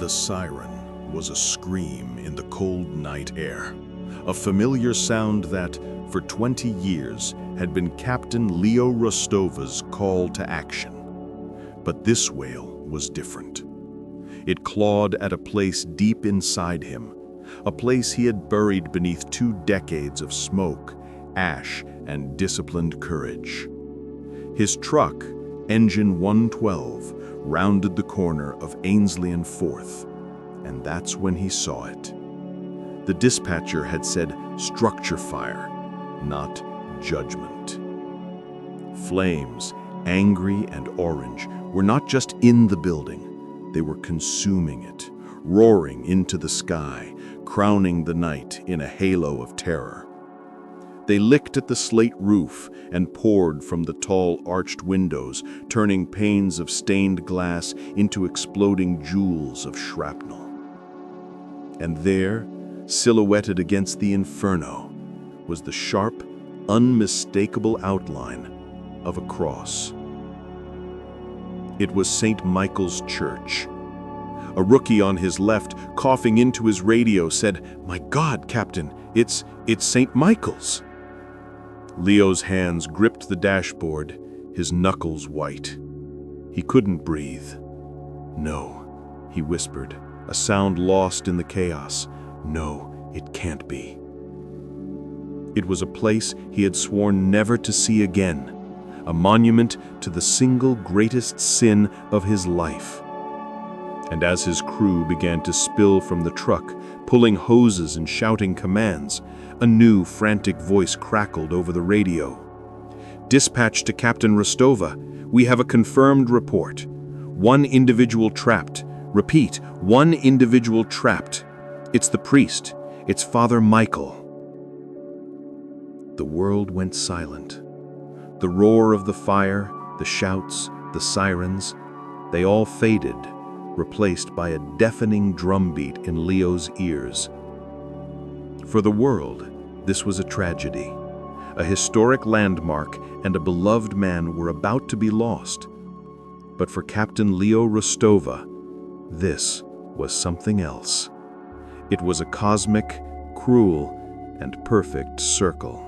The siren was a scream in the cold night air, a familiar sound that, for 20 years, had been Captain Leo Rostova's call to action. But this wail was different. It clawed at a place deep inside him, a place he had buried beneath 2 decades of smoke, ash, and disciplined courage. His truck, Engine 112, rounded the corner of Ainsley and 4th, and that's when he saw it. The dispatcher had said structure fire, not judgment. Flames, angry and orange, were not just in the building, they were consuming it, roaring into the sky, crowning the night in a halo of terror. They licked at the slate roof and poured from the tall arched windows, turning panes of stained glass into exploding jewels of shrapnel. And there, silhouetted against the inferno, was the sharp, unmistakable outline of a cross. It was St. Michael's Church. A rookie on his left, coughing into his radio, said, "My God, Captain, it's St. Michael's." Leo's hands gripped the dashboard, his knuckles white. He couldn't breathe. "No," he whispered, a sound lost in the chaos. "No, it can't be." It was a place he had sworn never to see again, a monument to the single greatest sin of his life. And as his crew began to spill from the truck, pulling hoses and shouting commands, a new frantic voice crackled over the radio. "Dispatch to Captain Rostova. We have a confirmed report. 1 individual trapped. Repeat, 1 individual trapped. It's the priest. It's Father Michael." The world went silent. The roar of the fire, the shouts, the sirens, they all faded, replaced by a deafening drumbeat in Leo's ears. For the world, this was a tragedy. A historic landmark and a beloved man were about to be lost. But for Captain Leo Rostova, this was something else. It was a cosmic, cruel, and perfect circle.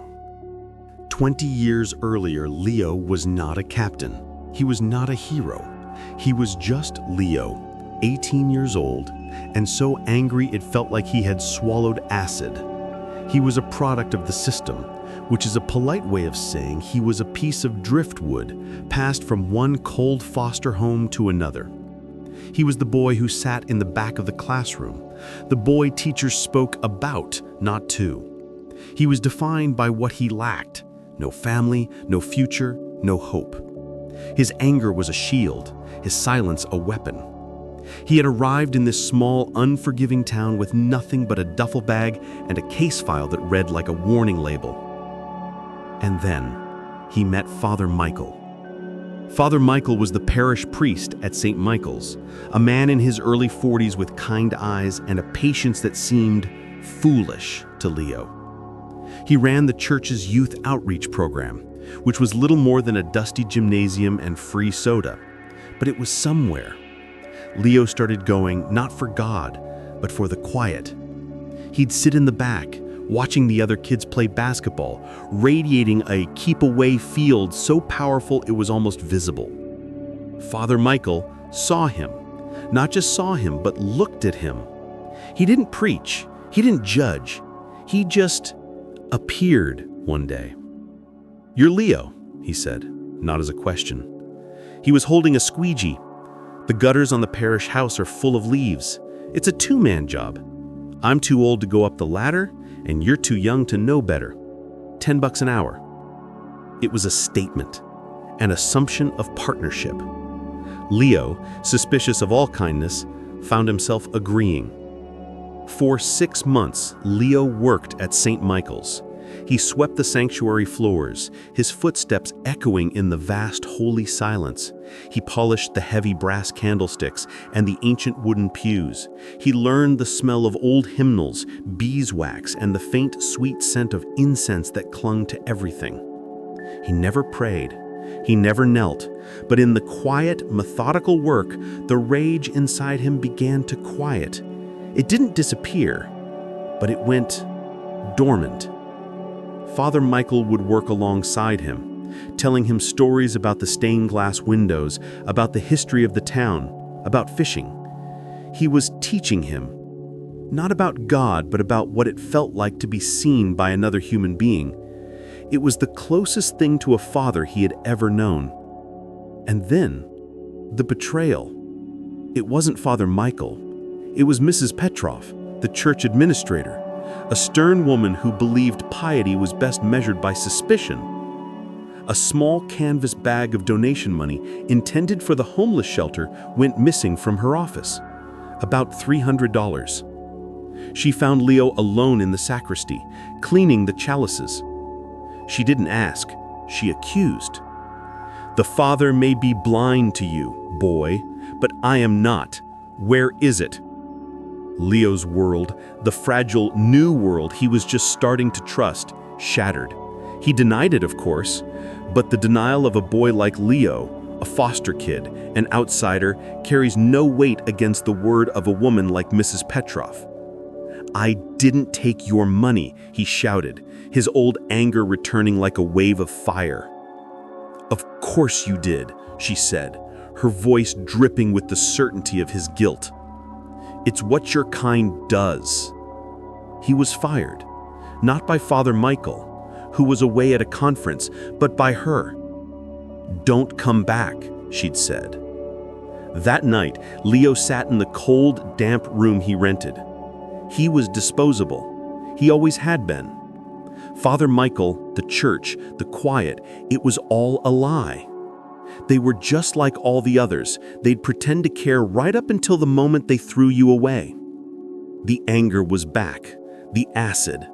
20 years earlier, Leo was not a captain. He was not a hero. He was just Leo, 18 years old, and so angry it felt like he had swallowed acid. He was a product of the system, which is a polite way of saying he was a piece of driftwood passed from one cold foster home to another. He was the boy who sat in the back of the classroom, the boy teachers spoke about, not to. He was defined by what he lacked: no family, no future, no hope. His anger was a shield, his silence a weapon. He had arrived in this small, unforgiving town with nothing but a duffel bag and a case file that read like a warning label. And then he met Father Michael. Father Michael was the parish priest at St. Michael's, a man in his early 40s with kind eyes and a patience that seemed foolish to Leo. He ran the church's youth outreach program, which was little more than a dusty gymnasium and free soda, but it was somewhere. Leo started going not for God, but for the quiet. He'd sit in the back, watching the other kids play basketball, radiating a keep-away field so powerful it was almost visible. Father Michael saw him, not just saw him, but looked at him. He didn't preach, he didn't judge, he just appeared one day. "You're Leo," he said, not as a question. He was holding a squeegee. "The gutters on the parish house are full of leaves. It's a 2-man job. I'm too old to go up the ladder, and you're too young to know better. $10 an hour." It was a statement, an assumption of partnership. Leo, suspicious of all kindness, found himself agreeing. For 6 months, Leo worked at St. Michael's. He swept the sanctuary floors, his footsteps echoing in the vast holy silence. He polished the heavy brass candlesticks and the ancient wooden pews. He learned the smell of old hymnals, beeswax, and the faint, sweet scent of incense that clung to everything. He never prayed, He never knelt, but in the quiet, methodical work, the rage inside him began to quiet. It didn't disappear, but it went dormant. Father Michael would work alongside him, telling him stories about the stained glass windows, about the history of the town, about fishing. He was teaching him, not about God, but about what it felt like to be seen by another human being. It was the closest thing to a father he had ever known. And then, the betrayal. It wasn't Father Michael. It was Mrs. Petrov, the church administrator, a stern woman who believed piety was best measured by suspicion. A small canvas bag of donation money intended for the homeless shelter went missing from her office, about $300. She found Leo alone in the sacristy, cleaning the chalices. She didn't ask, she accused. "The Father may be blind to you, boy, but I am not. Where is it?" Leo's world, the fragile new world he was just starting to trust, shattered. He denied it, of course, but the denial of a boy like Leo, a foster kid, an outsider, carries no weight against the word of a woman like Mrs. Petrov. "I didn't take your money," he shouted, his old anger returning like a wave of fire. "Of course you did," she said, her voice dripping with the certainty of his guilt. "It's what your kind does." He was fired, not by Father Michael, who was away at a conference, but by her. "Don't come back," she'd said. That night, Leo sat in the cold, damp room he rented. He was disposable. He always had been. Father Michael, the church, the quiet, it was all a lie. They were just like all the others. They'd pretend to care right up until the moment they threw you away. The anger was back, the acid.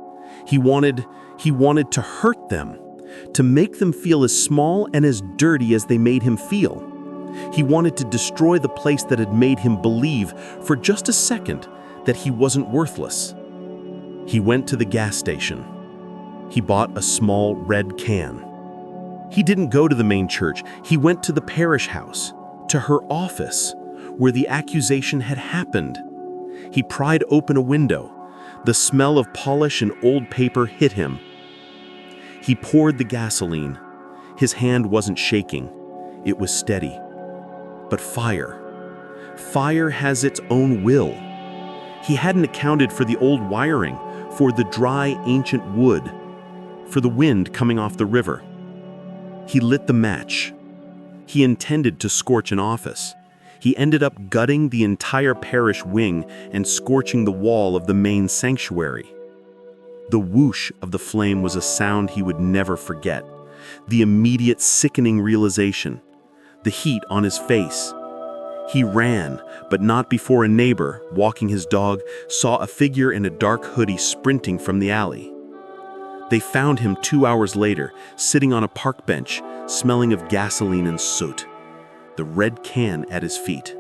He wanted to hurt them, to make them feel as small and as dirty as they made him feel. He wanted to destroy the place that had made him believe for just a second that he wasn't worthless. He went to the gas station. He bought a small red can. He didn't go to the main church. He went to the parish house, to her office, where the accusation had happened. He pried open a window. The smell of polish and old paper hit him. He poured the gasoline. His hand wasn't shaking. It was steady. But fire has its own will. He hadn't accounted for the old wiring, for the dry, ancient wood, for the wind coming off the river. He lit the match. He intended to scorch an office. He ended up gutting the entire parish wing and scorching the wall of the main sanctuary. The whoosh of the flame was a sound he would never forget. The immediate sickening realization. The heat on his face. He ran, but not before a neighbor, walking his dog, saw a figure in a dark hoodie sprinting from the alley. They found him 2 hours later, sitting on a park bench, smelling of gasoline and soot, the red can at his feet.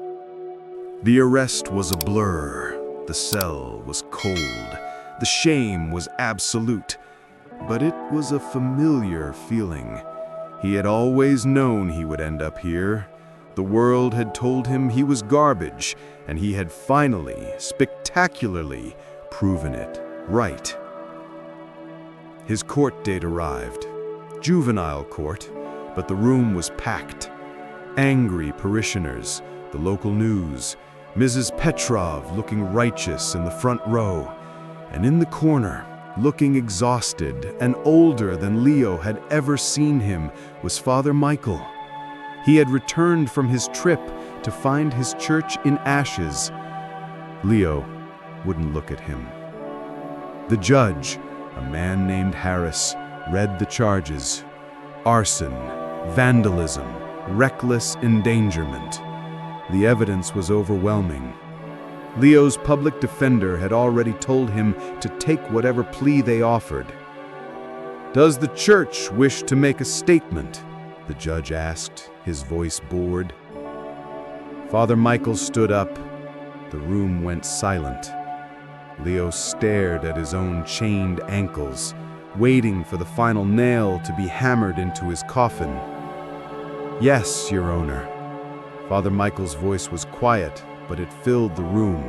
The arrest was a blur. The cell was cold. The shame was absolute. But it was a familiar feeling. He had always known he would end up here. The world had told him he was garbage, and he had finally, spectacularly, proven it right. His court date arrived. Juvenile court, but the room was packed. Angry parishioners, the local news, Mrs. Petrov looking righteous in the front row, and in the corner, looking exhausted and older than Leo had ever seen him, was Father Michael. He had returned from his trip to find his church in ashes. Leo wouldn't look at him. The judge, a man named Harris, read the charges: arson, vandalism, reckless endangerment. The evidence was overwhelming. Leo's public defender had already told him to take whatever plea they offered. "Does the church wish to make a statement?" the judge asked, his voice bored. Father Michael stood up. The room went silent. Leo stared at his own chained ankles, waiting for the final nail to be hammered into his coffin. "Yes, Your Honor." Father Michael's voice was quiet, but it filled the room.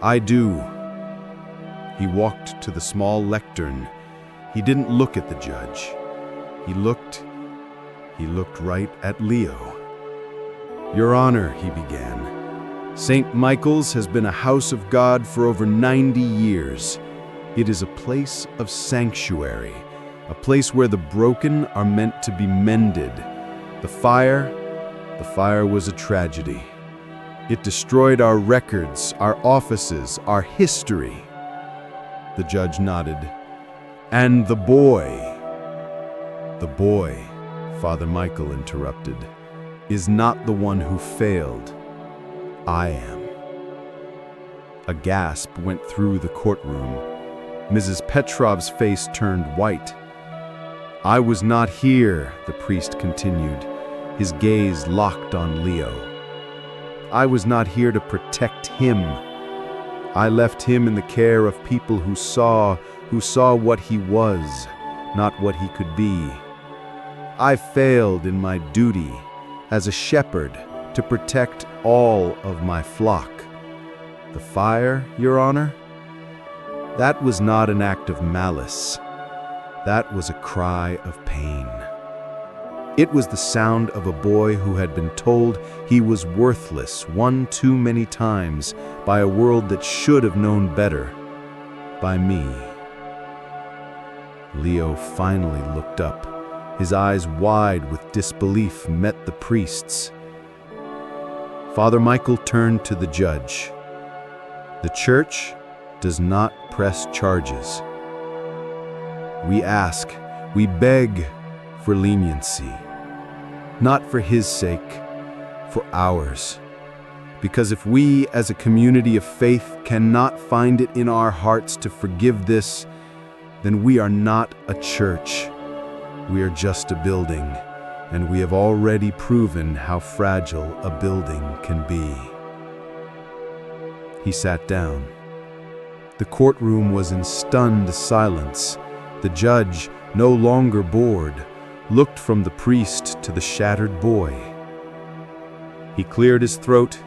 "I do." He walked to the small lectern. He didn't look at the judge. He looked right at Leo. "Your Honor," he began, "St. Michael's has been a house of God for over 90 years. It is a place of sanctuary, a place where the broken are meant to be mended. The fire was a tragedy. It destroyed our records, our offices, our history." The judge nodded. "And the boy," Father Michael interrupted, "is not the one who failed. I am." A gasp went through the courtroom. Mrs. Petrov's face turned white. "I was not here," the priest continued, his gaze locked on Leo. "I was not here to protect him. I left him in the care of people who saw what he was, not what he could be. I failed in my duty as a shepherd to protect all of my flock. The fire, Your Honor, that was not an act of malice. That was a cry of pain. It was the sound of a boy who had been told he was worthless one too many times by a world that should have known better, by me." Leo finally looked up. His eyes wide with disbelief met the priest's. Father Michael turned to the judge. "The church does not press charges. We ask, we beg for leniency. Not for his sake, for ours. Because if we, as a community of faith, cannot find it in our hearts to forgive this, then we are not a church. We are just a building, and we have already proven how fragile a building can be." He sat down. The courtroom was in stunned silence. The judge, no longer bored, looked from the priest to the shattered boy. He cleared his throat.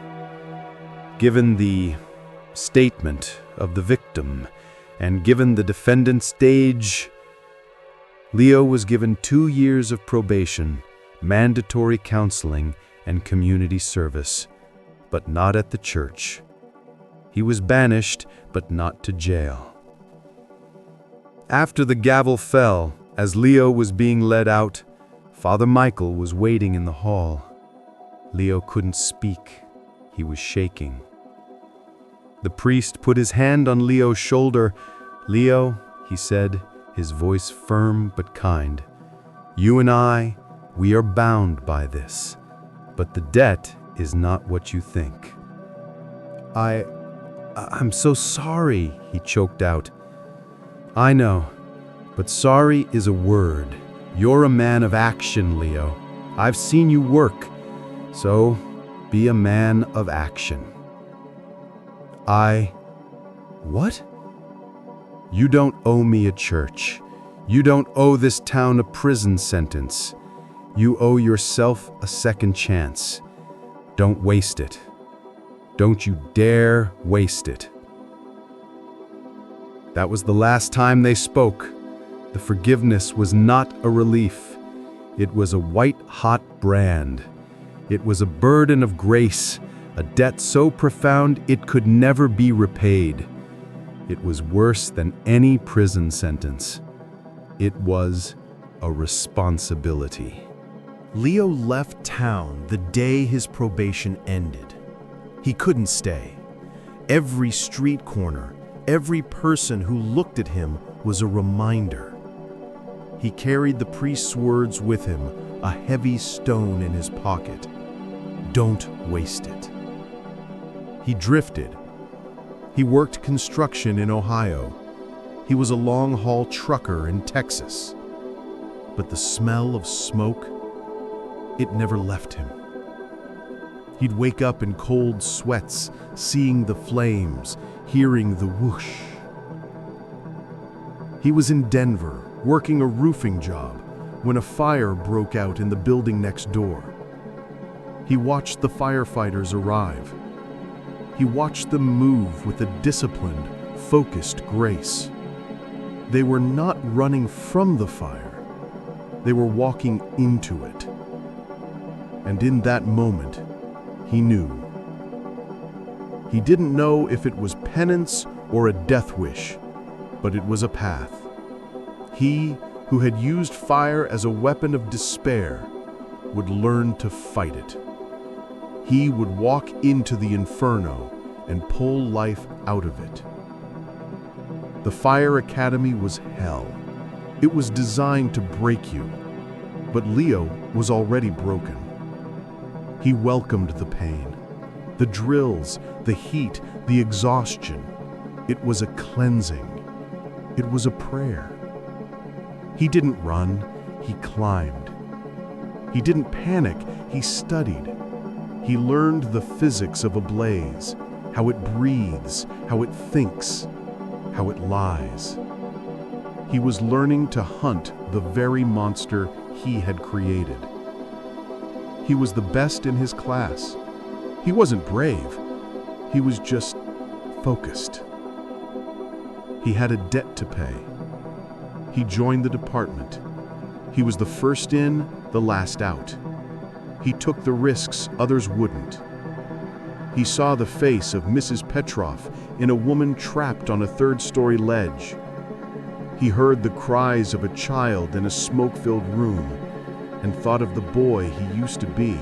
Given the statement of the victim, and given the defendant's age, Leo was given 2 years of probation, mandatory counseling, and community service, but not at the church. He was banished, but not to jail. After the gavel fell, as Leo was being led out, Father Michael was waiting in the hall. Leo couldn't speak. He was shaking. The priest put his hand on Leo's shoulder. "Leo," he said, his voice firm but kind, "you and I, we are bound by this, but the debt is not what you think." I'm so sorry," he choked out. "I know, but sorry is a word. You're a man of action, Leo. I've seen you work, so be a man of action." What? "You don't owe me a church. You don't owe this town a prison sentence. You owe yourself a second chance. Don't waste it. Don't you dare waste it." That was the last time they spoke. The forgiveness was not a relief. It was a white-hot brand. It was a burden of grace, a debt so profound it could never be repaid. It was worse than any prison sentence. It was a responsibility. Leo left town the day his probation ended. He couldn't stay. Every street corner, every person who looked at him was a reminder. He carried the priest's words with him, a heavy stone in his pocket. Don't waste it. He drifted. He worked construction in Ohio. He was a long-haul trucker in Texas. But the smell of smoke, it never left him. He'd wake up in cold sweats, seeing the flames, hearing the whoosh. He was in Denver, working a roofing job, when a fire broke out in the building next door. He watched the firefighters arrive. He watched them move with a disciplined, focused grace. They were not running from the fire. They were walking into it. And in that moment, he knew. He didn't know if it was penance or a death wish, but it was a path. He, who had used fire as a weapon of despair, would learn to fight it. He would walk into the inferno and pull life out of it. The Fire Academy was hell. It was designed to break you, but Leo was already broken. He welcomed the pain, the drills, the heat, the exhaustion. It was a cleansing. It was a prayer. He didn't run, he climbed. He didn't panic, he studied. He learned the physics of a blaze, how it breathes, how it thinks, how it lies. He was learning to hunt the very monster he had created. He was the best in his class. He wasn't brave. He was just focused. He had a debt to pay. He joined the department. He was the first in, the last out. He took the risks others wouldn't. He saw the face of Mrs. Petrov in a woman trapped on a third-story ledge. He heard the cries of a child in a smoke-filled room and thought of the boy he used to be.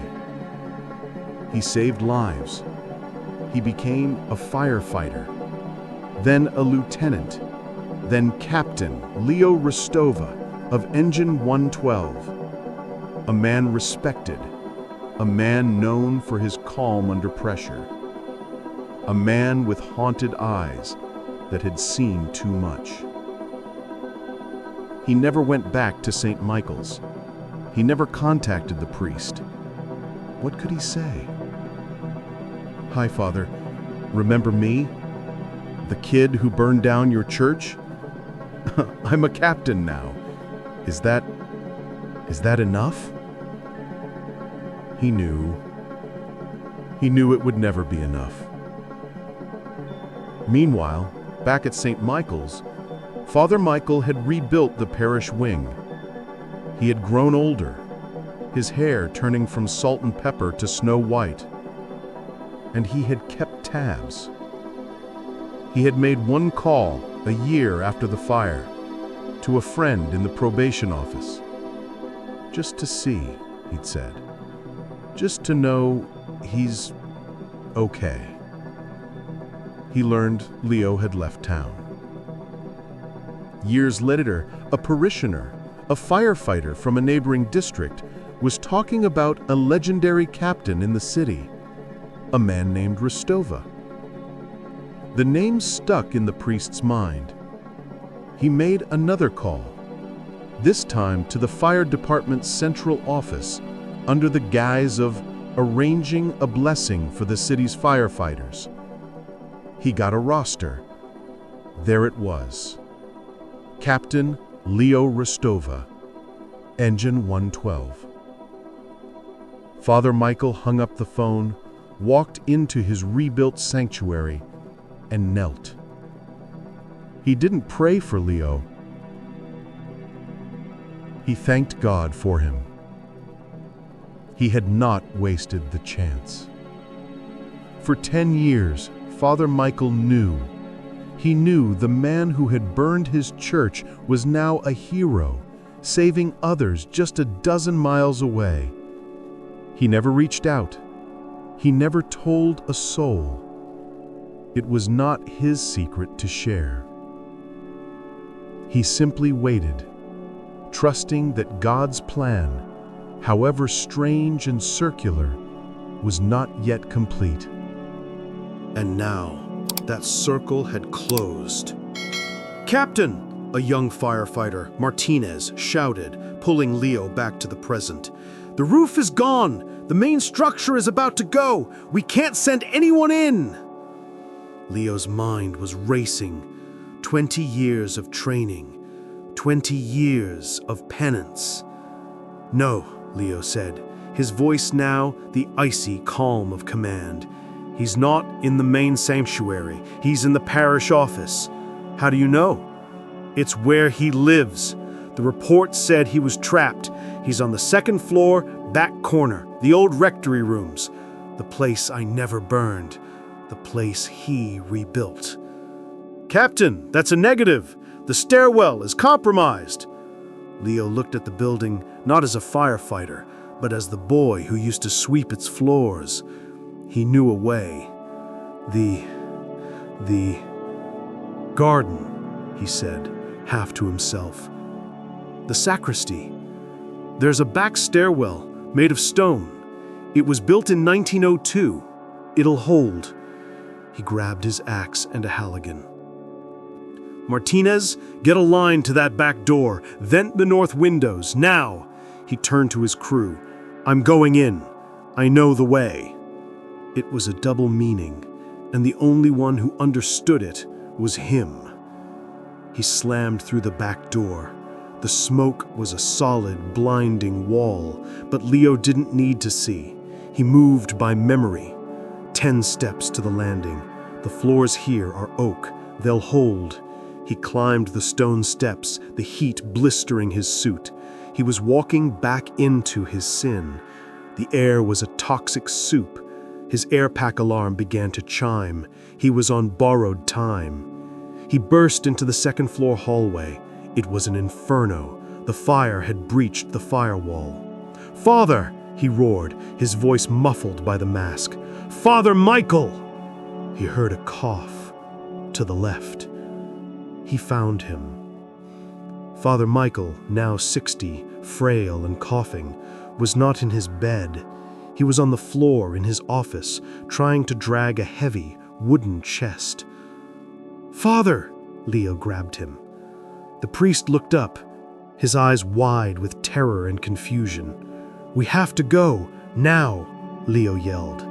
He saved lives. He became a firefighter, then a lieutenant, then Captain Leo Rostova of Engine 112, a man respected, a man known for his calm under pressure, a man with haunted eyes that had seen too much. He never went back to St. Michael's. He never contacted the priest. What could he say? "Hi, Father. Remember me? The kid who burned down your church? I'm a captain now. Is that enough?" He knew. He knew it would never be enough. Meanwhile, back at St. Michael's, Father Michael had rebuilt the parish wing. He had grown older, his hair turning from salt and pepper to snow white. And he had kept tabs. He had made one call a year after the fire to a friend in the probation office. Just to see, he'd said. Just to know he's okay. He learned Leo had left town. Years later, a parishioner, a firefighter from a neighboring district, was talking about a legendary captain in the city, a man named Rostova. The name stuck in the priest's mind. He made another call, this time to the fire department's central office, under the guise of arranging a blessing for the city's firefighters. He got a roster. There it was. Captain Leo Rostova, Engine 112. Father Michael hung up the phone, walked into his rebuilt sanctuary, and knelt. He didn't pray for Leo. He thanked God for him. He had not wasted the chance. For 10 years, Father Michael knew. He knew the man who had burned his church was now a hero, saving others just a dozen miles away. He never reached out. He never told a soul. It was not his secret to share. He simply waited, trusting that God's plan, however strange and circular, was not yet complete. And now, that circle had closed. "Captain!" a young firefighter, Martinez, shouted, pulling Leo back to the present. "The roof is gone! The main structure is about to go! We can't send anyone in!" Leo's mind was racing. 20 years of training, 20 years of penance. No, Leo said, his voice now the icy calm of command. "He's not in the main sanctuary. He's in the parish office." "How do you know?" "It's where he lives. The report said he was trapped. He's on the second floor, back corner, the old rectory rooms. The place I never burned. The place he rebuilt." "Captain, that's a negative. The stairwell is compromised." Leo looked at the building not as a firefighter, but as the boy who used to sweep its floors. He knew a way. The garden, he said, half to himself. "The sacristy. There's a back stairwell made of stone. It was built in 1902. It'll hold." He grabbed his axe and a halligan. "Martinez, get a line to that back door. Vent the north windows, now." He turned to his crew. "I'm going in. I know the way." It was a double meaning, and the only one who understood it was him. He slammed through the back door. The smoke was a solid, blinding wall, but Leo didn't need to see. He moved by memory. 10 steps to the landing. The floors here are oak. They'll hold. He climbed the stone steps, the heat blistering his suit. He was walking back into his sin. The air was a toxic soup. His air pack alarm began to chime. He was on borrowed time. He burst into the second floor hallway. It was an inferno. The fire had breached the firewall. "Father!" he roared, his voice muffled by the mask. "Father Michael!" He heard a cough to the left. He found him. Father Michael, now 60, frail and coughing, was not in his bed. He was on the floor in his office, trying to drag a heavy, wooden chest. "Father!" Leo grabbed him. The priest looked up, his eyes wide with terror and confusion. "We have to go, now!" Leo yelled.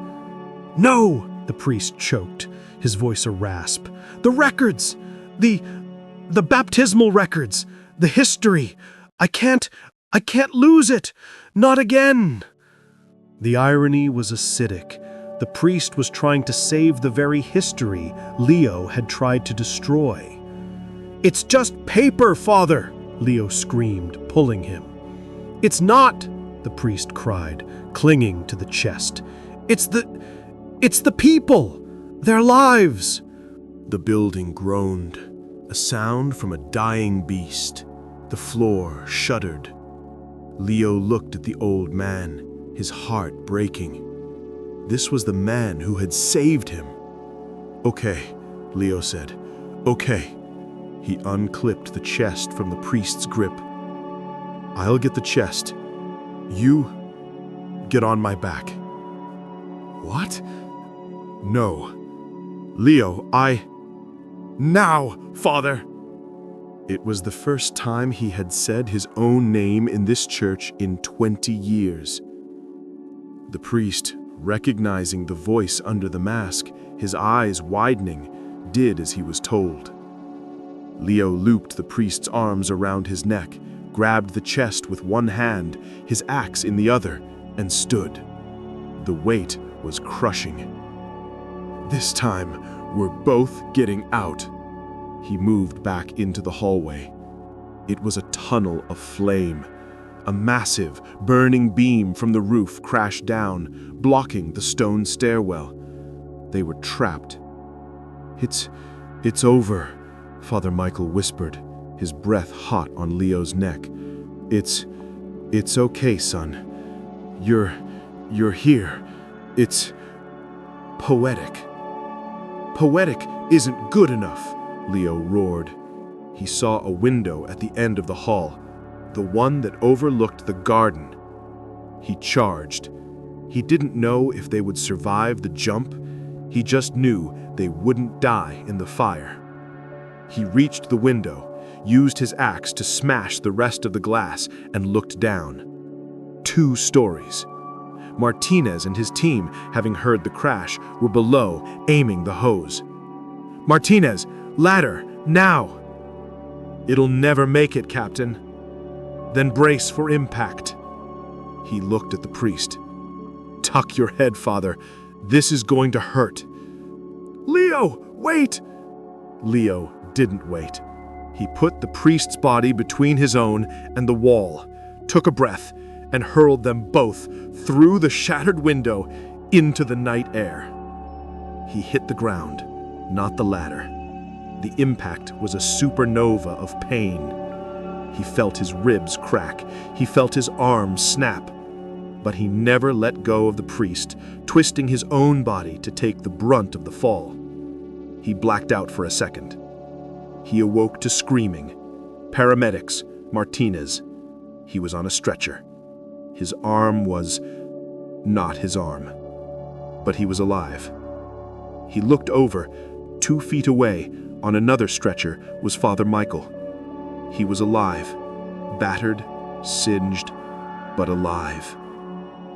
"No!" the priest choked, his voice a rasp. "The records! The baptismal records! The history! I can't lose it! Not again!" The irony was acidic. The priest was trying to save the very history Leo had tried to destroy. "It's just paper, Father!" Leo screamed, pulling him. "It's not!" the priest cried, clinging to the chest. It's the people! Their lives!" The building groaned, a sound from a dying beast. The floor shuddered. Leo looked at the old man, his heart breaking. This was the man who had saved him. "Okay," Leo said. "Okay." He unclipped the chest from the priest's grip. "I'll get the chest. You get on my back." "What?" "No. Leo, Now, Father!" It was the first time he had said his own name in this church in 20 years. The priest, recognizing the voice under the mask, his eyes widening, did as he was told. Leo looped the priest's arms around his neck, grabbed the chest with one hand, his axe in the other, and stood. The weight was crushing. "This time, we're both getting out." He moved back into the hallway. It was a tunnel of flame. A massive, burning beam from the roof crashed down, blocking the stone stairwell. They were trapped. It's over," Father Michael whispered, his breath hot on Leo's neck. It's okay, son. You're here. It's poetic." "Poetic isn't good enough," Leo roared. He saw a window at the end of the hall, the one that overlooked the garden. He charged. He didn't know if they would survive the jump. He just knew they wouldn't die in the fire. He reached the window, used his axe to smash the rest of the glass, and looked down. 2 stories. Martinez and his team, having heard the crash, were below, aiming the hose. "Martinez, ladder, now!" "It'll never make it, Captain." "Then brace for impact." He looked at the priest. "Tuck your head, Father. This is going to hurt." "Leo, wait!" Leo didn't wait. He put the priest's body between his own and the wall, took a breath, and hurled them both through the shattered window into the night air. He hit the ground, not the ladder. The impact was a supernova of pain. He felt his ribs crack. He felt his arms snap. But he never let go of the priest, twisting his own body to take the brunt of the fall. He blacked out for a second. He awoke to screaming. Paramedics, Martinez. He was on a stretcher. His arm was not his arm, but he was alive. He looked over. 2 feet away, on another stretcher, was Father Michael. He was alive, battered, singed, but alive.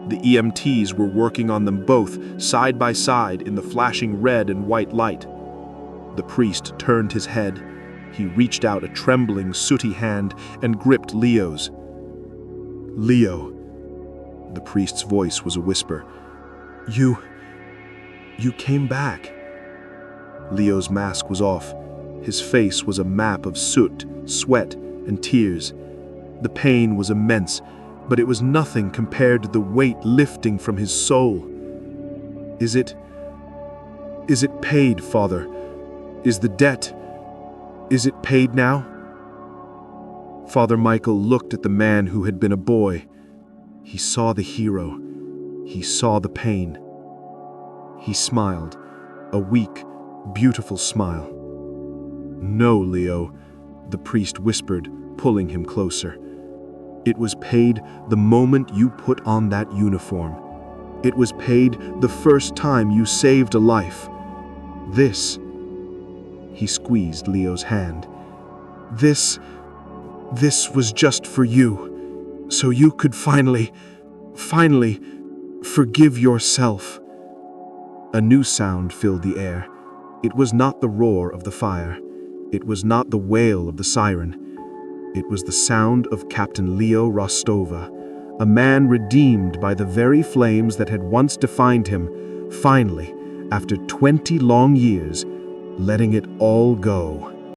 The EMTs were working on them both, side by side, in the flashing red and white light. The priest turned his head. He reached out a trembling, sooty hand and gripped Leo's. "Leo," the priest's voice was a whisper. You came back." Leo's mask was off. His face was a map of soot, sweat, and tears. The pain was immense, but it was nothing compared to the weight lifting from his soul. Is it paid, Father? Is it paid now?" Father Michael looked at the man who had been a boy. He saw the hero. He saw the pain. He smiled, a weak, beautiful smile. "No, Leo," the priest whispered, pulling him closer. "It was paid the moment you put on that uniform. It was paid the first time you saved a life. This," he squeezed Leo's hand, This was just for you, so you could finally forgive yourself." A new sound filled the air. It was not the roar of the fire. It was not the wail of the siren. It was the sound of Captain Leo Rostova, a man redeemed by the very flames that had once defined him, finally, after 20 long years, letting it all go.